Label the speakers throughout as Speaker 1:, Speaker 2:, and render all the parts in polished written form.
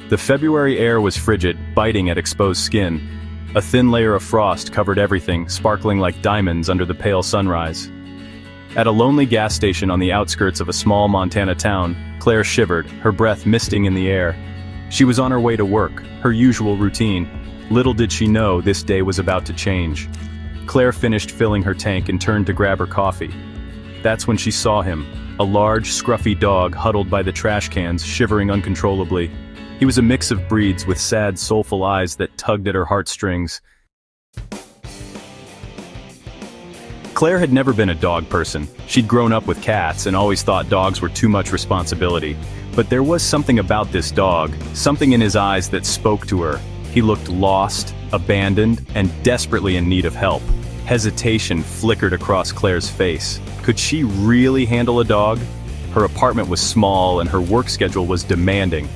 Speaker 1: The February air was frigid, biting at exposed skin. A thin layer of frost covered everything, sparkling like diamonds under the pale sunrise. At a lonely gas station on the outskirts of a small Montana town, Claire shivered, her breath misting in the air. She was on her way to work, her usual routine. Little did she know this day was about to change. Claire finished filling her tank and turned to grab her coffee. That's when she saw him, a large, scruffy dog huddled by the trash cans, shivering uncontrollably. He was a mix of breeds with sad, soulful eyes that tugged at her heartstrings. Claire had never been a dog person. She'd grown up with cats and always thought dogs were too much responsibility. But there was something about this dog, something in his eyes that spoke to her. He looked lost, abandoned, and desperately in need of help. Hesitation flickered across Claire's face. Could she really handle a dog? Her apartment was small and her work schedule was demanding.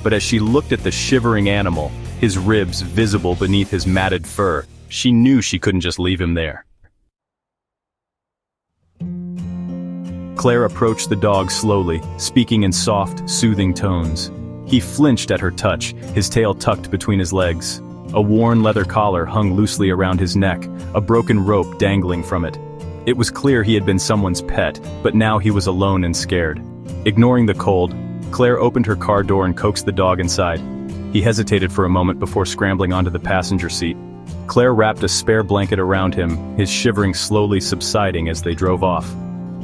Speaker 1: But as she looked at the shivering animal, his ribs visible beneath his matted fur, she knew she couldn't just leave him there. Claire approached the dog slowly, speaking in soft, soothing tones. He flinched at her touch, his tail tucked between his legs. A worn leather collar hung loosely around his neck, a broken rope dangling from it. It was clear he had been someone's pet, but now he was alone and scared. Ignoring the cold, Claire opened her car door and coaxed the dog inside. He hesitated for a moment before scrambling onto the passenger seat. Claire wrapped a spare blanket around him, his shivering slowly subsiding as they drove off.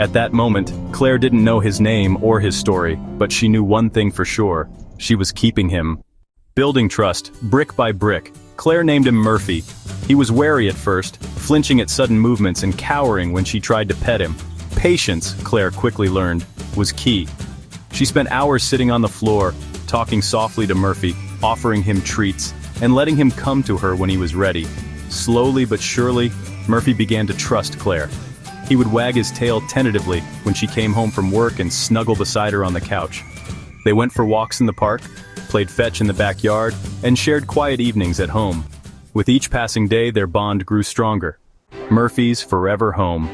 Speaker 1: At that moment, Claire didn't know his name or his story, but she knew one thing for sure. She was keeping him. Building trust, brick by brick, Claire named him Murphy. He was wary at first, flinching at sudden movements and cowering when she tried to pet him. Patience, Claire quickly learned, was key. She spent hours sitting on the floor, talking softly to Murphy, offering him treats, and letting him come to her when he was ready. Slowly but surely, Murphy began to trust Claire. He would wag his tail tentatively when she came home from work and snuggle beside her on the couch. They went for walks in the park, played fetch in the backyard, and shared quiet evenings at home. With each passing day, their bond grew stronger. Murphy's Forever Hom.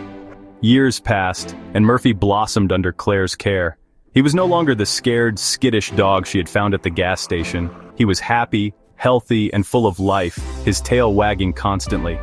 Speaker 1: Years passed, and Murphy blossomed under Claire's care. He was no longer the scared, skittish dog she had found at the gas station. He was happy, healthy, and full of life, his tail wagging constantly.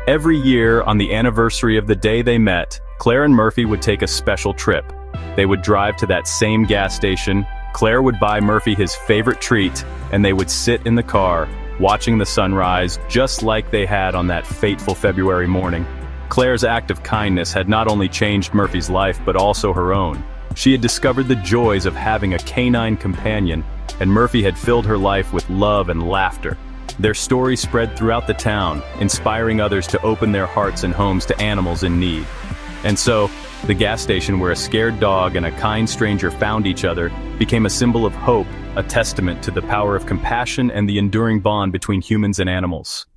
Speaker 1: Every year, on the anniversary of the day they met, Claire and Murphy would take a special trip. They would drive to that same gas station, Claire would buy Murphy his favorite treat, and they would sit in the car, watching the sunrise just like they had on that fateful February morning. Claire's act of kindness had not only changed Murphy's life but also her own. She had discovered the joys of having a canine companion, and Murphy had filled her life with love and laughter. Their story spread throughout the town, inspiring others to open their hearts and homes to animals in need. And so, the gas station where a scared dog and a kind stranger found each other became a symbol of hope, a testament to the power of compassion and the enduring bond between humans and animals.